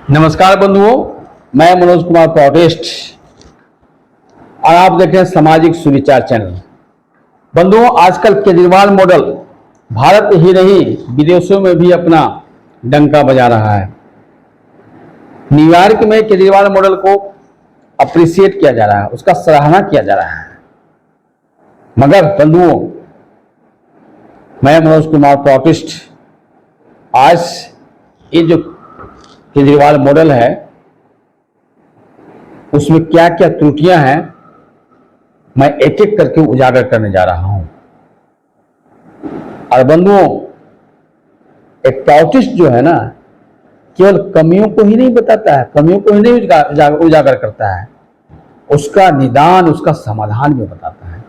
नमस्कार बंधुओं, मैं मनोज कुमार प्रोटेस्ट और आप देख रहे हैं सामाजिक सुविचार चैनल। बंधुओं, आजकल केजरीवाल मॉडल भारत ही नहीं विदेशों में भी अपना डंका बजा रहा है। न्यूयॉर्क में केजरीवाल मॉडल को अप्रिशिएट किया जा रहा है, उसका सराहना किया जा रहा है। मगर बंधुओं, मैं मनोज कुमार प्रोटेस्ट आज ये जो केजरीवाल मॉडल है उसमें क्या क्या त्रुटियां हैं मैं एक एक करके उजागर करने जा रहा हूं। और बंधुओं, एक प्रोटेस्ट जो है ना, केवल कमियों को ही नहीं बताता है, कमियों को ही नहीं उजागर करता है, उसका निदान, उसका समाधान भी बताता है।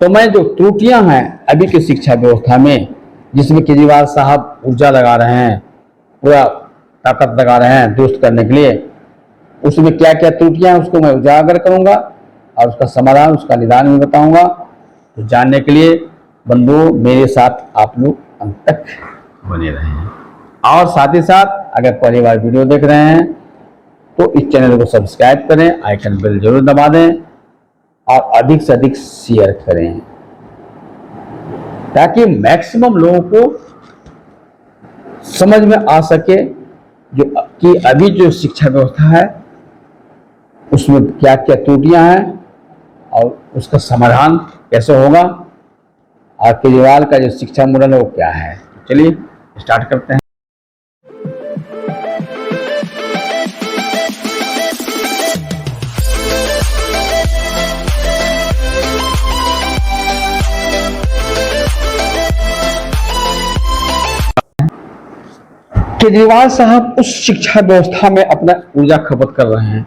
तो मैं जो त्रुटियां हैं अभी की शिक्षा व्यवस्था में, जिसमें केजरीवाल साहब ऊर्जा लगा रहे हैं, पूरा ताकत लगा रहे हैं दुरुस्त करने के लिए, उसमें क्या क्या त्रुटियां हैं उसको मैं उजागर करूंगा और उसका समाधान, उसका निदान भी बताऊंगा। तो जानने के लिए बंधुओं मेरे साथ आप लोग अंत तक बने रहें। और साथ ही साथ अगर पहली बार वीडियो देख रहे हैं तो इस चैनल को सब्सक्राइब करें, आइकन बेल जरूर दबा दें और अधिक से अधिक शेयर करें ताकि मैक्सिमम लोगों को समझ में आ सके जो कि अभी जो शिक्षा व्यवस्था है उसमें क्या क्या त्रुटियां हैं और उसका समाधान कैसे होगा और केजरीवाल का जो शिक्षा मॉडल है वो क्या है। चलिए स्टार्ट करते हैं। केजरीवाल साहब उस शिक्षा व्यवस्था में अपना ऊर्जा खपत कर रहे हैं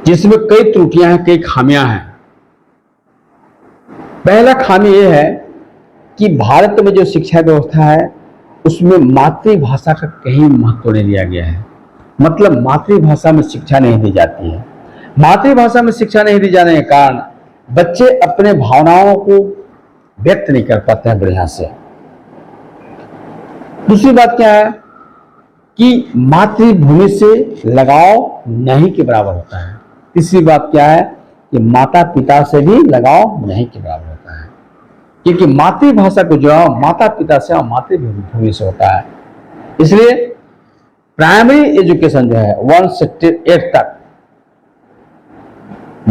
जिसमें कई त्रुटियां हैं, कई खामियां हैं। पहला खामी यह है कि भारत में जो शिक्षा व्यवस्था है उसमें मातृभाषा का कहीं महत्व नहीं दिया गया है। मतलब मातृभाषा में शिक्षा नहीं दी जाती है। मातृभाषा में शिक्षा नहीं दी जाने के कारण बच्चे अपने भावनाओं को व्यक्त नहीं कर पाते हैं बढ़िया से। दूसरी बात क्या है कि मातृभूमि से लगाव नहीं के बराबर होता है। तीसरी बात क्या है कि माता पिता से भी लगाव नहीं के बराबर होता है, क्योंकि मातृभाषा को जुड़ाव माता पिता से और मातृभूमि से होता है। इसलिए प्राइमरी एजुकेशन जो है 1 से 8 तक,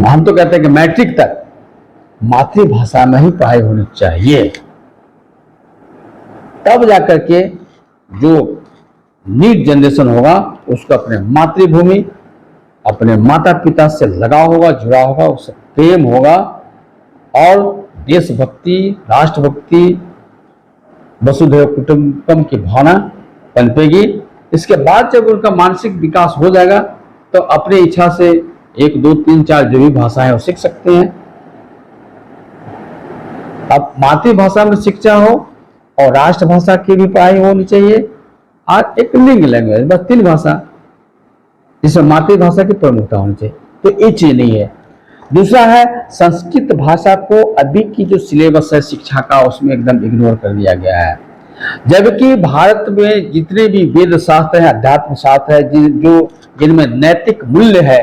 हम तो कहते हैं कि मैट्रिक तक मातृभाषा में ही पढ़ाई होनी चाहिए। तब जाकर के जो नीट जनरेशन होगा उसको अपने मातृभूमि, अपने माता पिता से लगाव होगा, जुड़ा होगा, उससे प्रेम होगा और देशभक्ति, राष्ट्रभक्ति, वसुधैव कुटुंबकम की भावना पनपेगी। इसके बाद जब उनका मानसिक विकास हो जाएगा तो अपनी इच्छा से 1, 2, 3, 4 जो भी भाषाएं वो सीख सकते हैं। अब मातृभाषा में शिक्षा हो और राष्ट्रभाषा की भी पढ़ाई होनी चाहिए और एक लिंग लैंग्वेज, बस 3 भाषा जिसमें मातृभाषा की प्रमुखता होनी चाहिए। तो ये चीज नहीं है। दूसरा है संस्कृत भाषा को अभी की जो सिलेबस है शिक्षा का उसमें एकदम इग्नोर कर दिया गया है, जबकि भारत में जितने भी वेद शास्त्र है, अध्यात्म शास्त्र है, जो जिनमें नैतिक मूल्य है,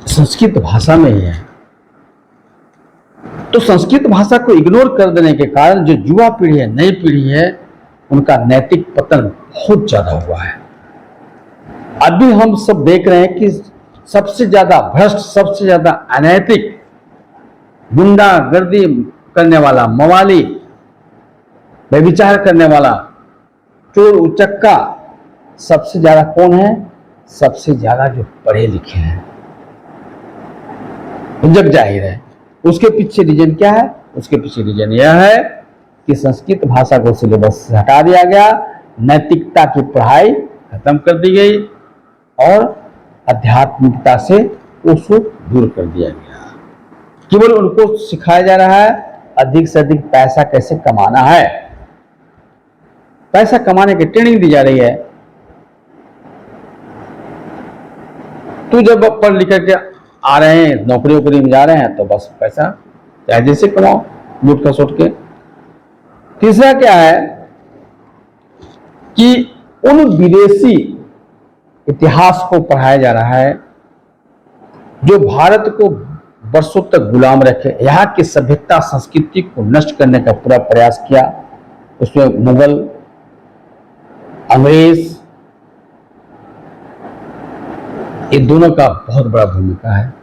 संस्कृत भाषा में ही है। तो संस्कृत भाषा को इग्नोर कर देने के कारण जो युवा पीढ़ी है, नई पीढ़ी है, उनका नैतिक पतन बहुत ज्यादा हुआ है। अभी हम सब देख रहे हैं कि सबसे ज्यादा भ्रष्ट, सबसे ज्यादा अनैतिक, गुंडागर्दी करने वाला, मवाली, व्यभिचार करने वाला, चोर उचक्का सबसे ज्यादा कौन है? सबसे ज्यादा जो पढ़े लिखे हैं। जग जाहिर है उसके पीछे रीजन क्या है? उसके पीछे रीजन यह है कि संस्कृत भाषा को सिलेबस से हटा दिया गया, नैतिकता की पढ़ाई खत्म कर दी गई और आध्यात्मिकता से उसको दूर कर दिया गया। केवल उनको सिखाया जा रहा है अधिक से अधिक पैसा कैसे कमाना है, पैसा कमाने की ट्रेनिंग दी जा रही है। तो जब पढ़ लिख के आ रहे हैं, नौकरी वोकरी में जा रहे हैं तो बस पैसा चाहे जैसे कमाओ, लूट खसोट के। तीसरा क्या है कि उन विदेशी इतिहास को पढ़ाया जा रहा है जो भारत को वर्षों तक गुलाम रखे, यहाँ की सभ्यता संस्कृति को नष्ट करने का पूरा प्रयास किया। उसमें मुगल, अंग्रेज, ये दोनों का बहुत बड़ा भूमिका है।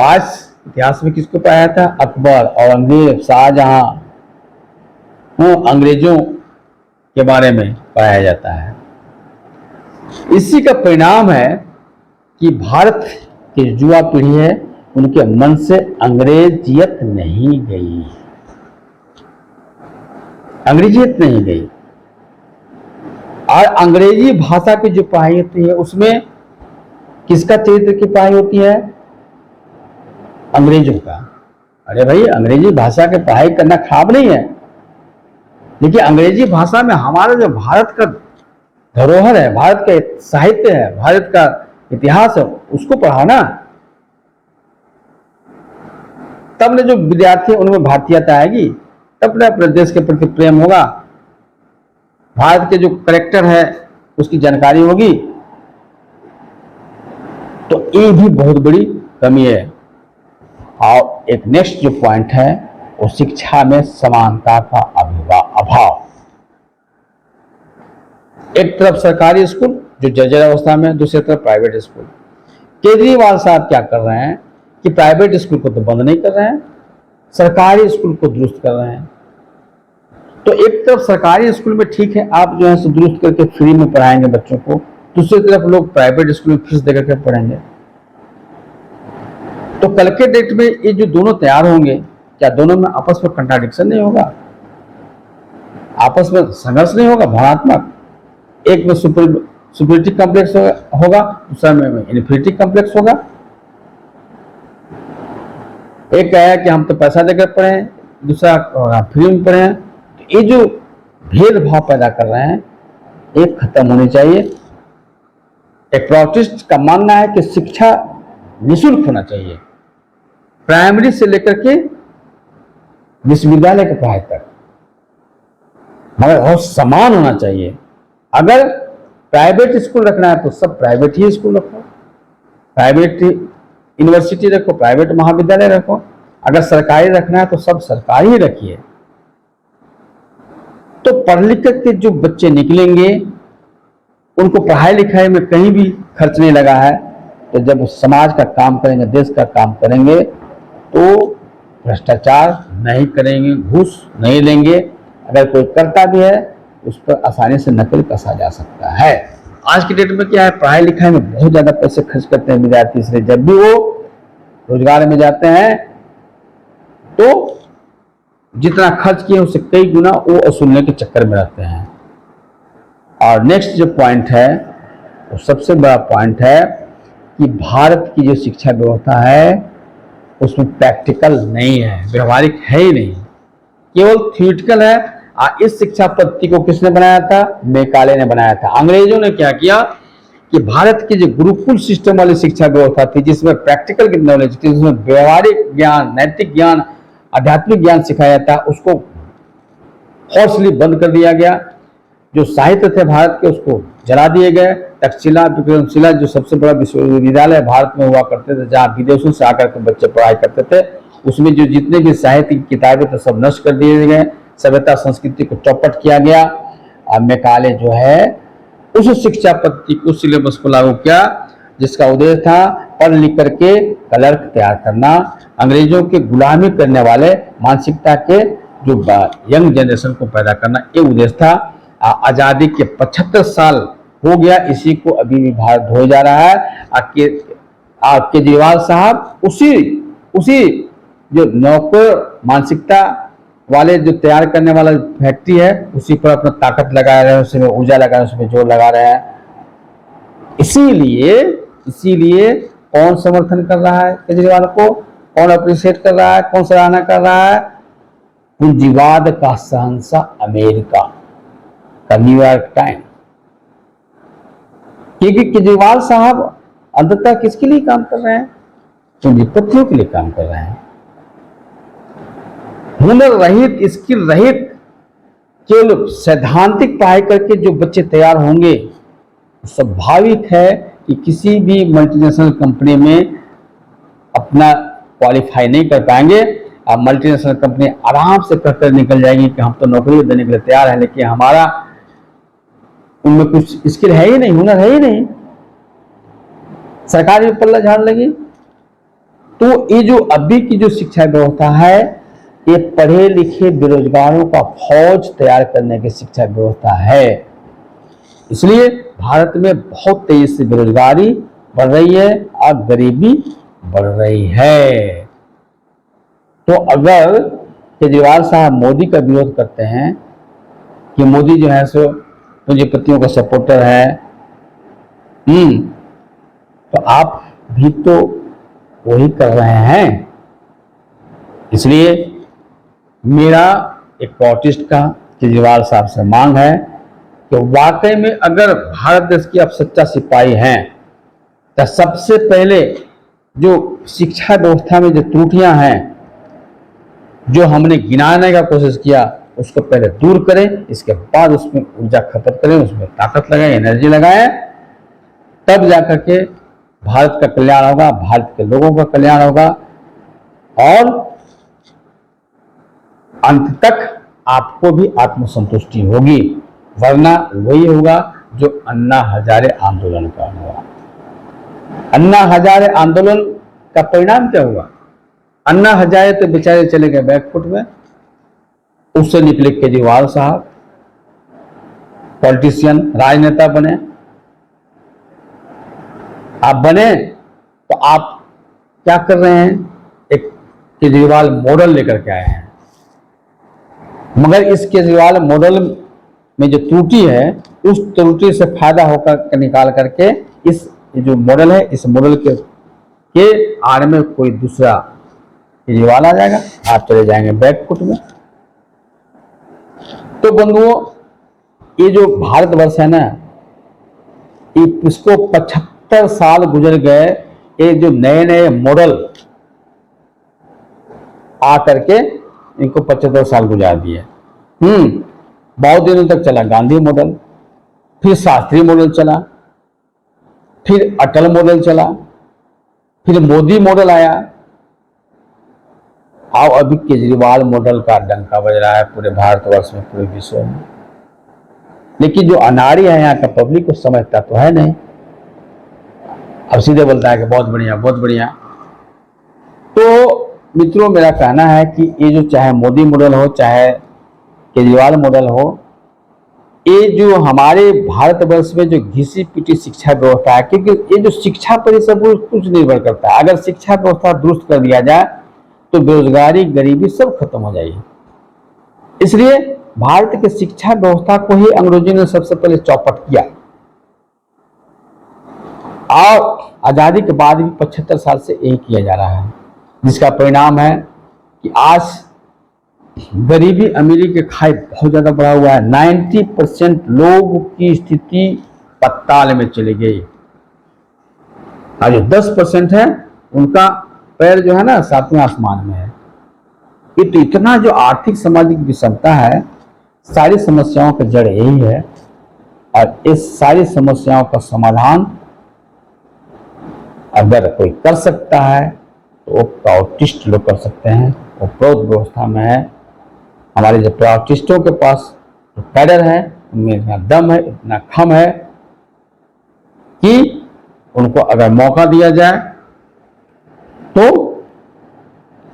आज इतिहास में किसको पाया था? अकबर, औरंगजेब, शाहजहां, अंग्रेजों के बारे में पाया जाता है। इसी का परिणाम है कि भारत की युवा पीढ़ी है, उनके मन से अंग्रेजियत नहीं गई, अंग्रेजियत नहीं गई। और अंग्रेजी भाषा की जो पढ़ाई होती है उसमें किसका चरित्र की पढ़ाई होती है? अंग्रेजों का। अरे भाई, अंग्रेजी भाषा की पढ़ाई करना खराब नहीं है, लेकिन अंग्रेजी भाषा में हमारा जो भारत का धरोहर है, भारत का साहित्य है, भारत का इतिहास है, उसको पढ़ाओ ना। तब ने जो विद्यार्थी उनमें भारतीयता आएगी, तब ना अपने देश के प्रति प्रेम होगा, भारत के जो करेक्टर है उसकी जानकारी होगी। तो ये भी बहुत बड़ी कमी है। और एक नेक्स्ट जो पॉइंट है वो शिक्षा में समानता का अभाव। एक तरफ सरकारी स्कूल जो जर्जर अवस्था में, दूसरी तरफ प्राइवेट स्कूल। केजरीवाल साहब क्या कर रहे हैं कि प्राइवेट स्कूल को तो बंद नहीं कर रहे हैं, सरकारी स्कूल को दुरुस्त कर रहे हैं। तो एक तरफ सरकारी स्कूल में ठीक है, आप जो है सो दुरुस्त करके फ्री में पढ़ाएंगे बच्चों को, दूसरी तरफ लोग प्राइवेट स्कूल में फीस देकर के पढ़ेंगे। तो कल के डेट में ये जो दोनों तैयार होंगे, क्या दोनों में आपस में कंट्राडिक्शन नहीं होगा? आपस में संघर्ष नहीं होगा भावनात्मक? एक में सुपरिटी कॉम्प्लेक्स होगा, दूसरा में इन्फिनिटी कॉम्प्लेक्स होगा। एक है कि हम तो पैसा देकर पढ़े, दूसरा फ्री में पढ़े। तो ये जो भेदभाव पैदा कर रहे हैं, एक खत्म होनी चाहिए। एक प्राइवेटिस्ट का मानना है कि शिक्षा निःशुल्क होना चाहिए, प्राइमरी से लेकर के विश्वविद्यालय की पढ़ाई तक, मगर बहुत समान होना चाहिए। अगर प्राइवेट स्कूल रखना है तो सब प्राइवेट ही स्कूल रखो, प्राइवेट यूनिवर्सिटी रखो, प्राइवेट महाविद्यालय रखो। अगर सरकारी रखना है तो सब सरकारी ही रखिए। तो पढ़ लिख के जो बच्चे निकलेंगे, उनको पढ़ाई लिखाई में कहीं भी खर्च नहीं लगा है, तो जब समाज का काम करेंगे, देश का काम करेंगे, तो भ्रष्टाचार नहीं करेंगे, घूस नहीं लेंगे। अगर कोई करता भी है उस पर आसानी से नकल कसा जा सकता है। आज की डेट में क्या है, पढ़ाई लिखाई में बहुत ज्यादा पैसे खर्च करते हैं विद्यार्थी, इसलिए जब भी वो रोजगार में जाते हैं तो जितना खर्च किए उससे कई गुना वो वसूलने के चक्कर में रहते हैं। और नेक्स्ट जो पॉइंट है वो सबसे बड़ा पॉइंट है कि भारत की जो शिक्षा व्यवस्था है उसमें प्रैक्टिकल नहीं है, व्यवहारिक है ही नहीं, केवल थ्योरेटिकल है। इस शिक्षा पद्धति को किसने बनाया था? मैकाले ने बनाया था। अंग्रेजों ने क्या किया कि भारत की जो गुरुकुल सिस्टम वाली शिक्षा व्यवस्था थी, जिसमें प्रैक्टिकल की नॉलेज थी, जिसमें व्यवहारिक ज्ञान, नैतिक ज्ञान, आध्यात्मिक ज्ञान सिखाया था, उसको फोर्सली बंद कर दिया गया। जो साहित्य थे भारत के उसको जला दिए गए। तक्षशिला, विक्रमशिला जो सबसे बड़ा विश्वविद्यालय भारत में हुआ करते थे, जहाँ विदेशों से आकर के बच्चे पढ़ाई करते थे, उसमें जो जितने भी साहित्य की किताबें थे सब नष्ट कर दिए गए, सभ्यता संस्कृति को चौपट किया गया। और मैकाले जो है उस शिक्षा पद्धति को, सिलेबस को लागू किया जिसका उद्देश्य था पढ़ लिख करके क्लर्क तैयार करना, अंग्रेजों के गुलामी करने वाले मानसिकता के जो यंग जनरेशन को पैदा करना, ये उद्देश्य था। आजादी के 75 साल हो गया, इसी को अभी भी भारत ढोया जा रहा है। केजरीवाल साहब उसी जो नौकर मानसिकता वाले जो तैयार करने वाला फैक्ट्री है उसी पर अपना ताकत लगा रहे हैं, उसमें ऊर्जा लगा रहे हैं, उसमें जोर लगा रहे हैं। इसीलिए कौन समर्थन कर रहा है केजरीवाल को, कौन अप्रिशिएट कर रहा है, कौन सराहना कर रहा है? पूंजीवाद का शहंशाह अमेरिका का न्यूयॉर्क टाइम। क्योंकि केजरीवाल साहब अंततः किसके लिए काम कर रहे हैं? पूंजीपतियों के लिए काम कर रहे हैं। हुनर रहित, स्किल रहित केवल सैद्धांतिक पढ़ाई करके जो बच्चे तैयार होंगे, स्वाभाविक है कि किसी भी मल्टीनेशनल कंपनी में अपना क्वालिफाई नहीं कर पाएंगे। अब मल्टीनेशनल कंपनी आराम से कहकर निकल जाएगी कि हम तो नौकरी देने के लिए तैयार है, लेकिन हमारा उनमें कुछ स्किल है ही नहीं, हुनर है ही नहीं, सरकार भी पल्ला झाड़ लगी। तो ये जो अभी की जो शिक्षा व्यवस्था है, ये पढ़े लिखे बेरोजगारों का फौज तैयार करने की शिक्षा व्यवस्था है। इसलिए भारत में बहुत तेजी से बेरोजगारी बढ़ रही है और गरीबी बढ़ रही है। तो अगर केजरीवाल साहब मोदी का विरोध करते हैं कि मोदी जो है सो पूंजीपतियों का सपोर्टर है, तो आप भी तो वही कर रहे हैं। इसलिए मेरा एक प्रोटेस्ट का केजरीवाल साहब से मांग है कि वाकई में अगर भारत देश की आप सच्चा सिपाही हैं, तो सबसे पहले जो शिक्षा व्यवस्था में जो त्रुटियां हैं, जो हमने गिनाने का कोशिश किया, उसको पहले दूर करें। इसके बाद उसमें ऊर्जा खपत करें, उसमें ताकत लगाएं, एनर्जी लगाएं, तब जाकर के भारत का कल्याण होगा, भारत के लोगों का कल्याण होगा और अंत तक आपको भी आत्मसंतुष्टि होगी। वरना वही होगा जो अन्ना हजारे आंदोलन का हुआ। अन्ना हजारे आंदोलन का परिणाम क्या हुआ? अन्ना हजारे तो बेचारे चले गए बैकफुट में, उससे निकले केजरीवाल साहब, पॉलिटिशियन, राजनेता बने। आप बने तो आप क्या कर रहे हैं? एक केजरीवाल मॉडल लेकर के आए हैं, मगर इस केजरीवाल मॉडल में जो त्रुटि है, उस त्रुटि से फायदा होकर निकाल करके इस जो मॉडल है, इस मॉडल के आड़ में कोई दूसरा केजरीवाल आ जाएगा, आप चले जाएंगे बैकफुट में। तो बंधुओं, ये जो भारतवर्ष है ना, इसको 75 साल गुजर गए, ये जो नए नए मॉडल आ करके इनको 75 साल गुजार दिए। बहुत दिनों तक चला गांधी मॉडल, फिर शास्त्री मॉडल चला, फिर अटल मॉडल चला, फिर मोदी मॉडल आया, और अभी केजरीवाल मॉडल का डंका बज रहा है पूरे भारतवर्ष में, पूरे विश्व में। लेकिन जो अनाड़ी है यहाँ का पब्लिक को समझता तो है नहीं, अब सीधे बोलता है कि बहुत बढ़िया बहुत बढ़िया। तो मित्रों, मेरा कहना है कि ये जो चाहे मोदी मॉडल हो, चाहे केजरीवाल मॉडल हो, ये जो हमारे भारतवर्ष में जो घिसी पिटी शिक्षा व्यवस्था है, क्योंकि ये जो शिक्षा पर सब कुछ निर्भर करता है। अगर शिक्षा व्यवस्था दुरुस्त कर दिया जाए तो बेरोजगारी, गरीबी सब खत्म हो जाएगी। इसलिए भारत के शिक्षा व्यवस्था को ही अंग्रेजों ने सबसे पहले चौपट किया, और आजादी के बाद भी 75 साल से यही किया जा रहा है, जिसका परिणाम है कि आज गरीबी अमीरी के खाई बहुत ज्यादा बढ़ा हुआ है। 90% लोग की स्थिति पताल में चली गई, और जो 10% है उनका पैर जो है ना सातवें आसमान में है। ये तो इतना जो आर्थिक सामाजिक विषमता है, सारी समस्याओं का जड़ यही है। और इस सारी समस्याओं का समाधान अगर कोई कर सकता है तो वो प्राउटिस्ट लोग कर सकते हैं। वो प्रौद्ध व्यवस्था में है। हमारे जो प्राउटिस्टों के पास जो कैडर है, उनमें इतना दम है, इतना खम है कि उनको अगर मौका दिया जाए तो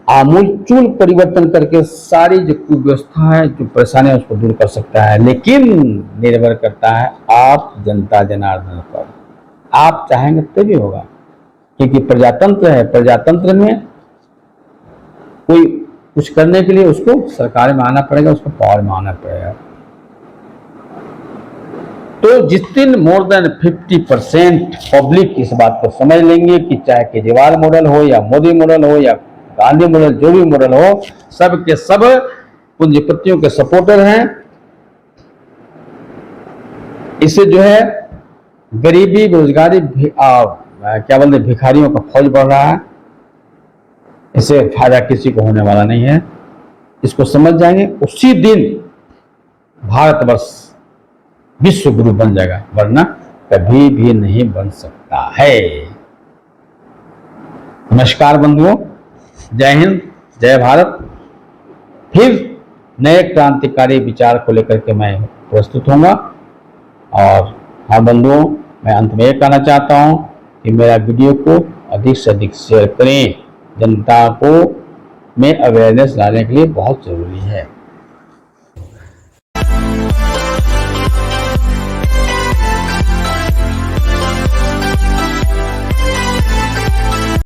आमूलचूल परिवर्तन करके सारी जो कुव्यवस्था है, जो परेशानी है, उसको दूर कर सकता है। लेकिन निर्भर करता है आप जनता जनार्दन पर। आप चाहेंगे तभी होगा, क्योंकि प्रजातंत्र है। प्रजातंत्र में कोई कुछ करने के लिए उसको सरकार में आना पड़ेगा, उसको पावर में आना पड़ेगा। तो जिस दिन मोर देन 50% पब्लिक इस बात को समझ लेंगे कि चाहे केजरीवाल मॉडल हो या मोदी मॉडल हो या गांधी मॉडल, जो भी मॉडल हो, सब के सब पूंजीपतियों के सपोर्टर हैं। इससे जो है गरीबी, बेरोजगारी, क्या बोलते, भिखारियों का फौज बढ़ रहा है। इससे फायदा किसी को होने वाला नहीं है। इसको समझ जाएंगे, उसी दिन भारतवर्ष विश्व गुरु बन जाएगा, वरना कभी भी नहीं बन सकता है। नमस्कार बंधुओं, जय हिंद, जय भारत। फिर नए क्रांतिकारी विचार को लेकर के मैं प्रस्तुत होऊंगा। और हाँ बंधुओं, मैं अंत में यह कहना चाहता हूँ कि मेरा वीडियो को अधिक से अधिक शेयर करें। जनता को में अवेयरनेस लाने के लिए बहुत जरूरी है।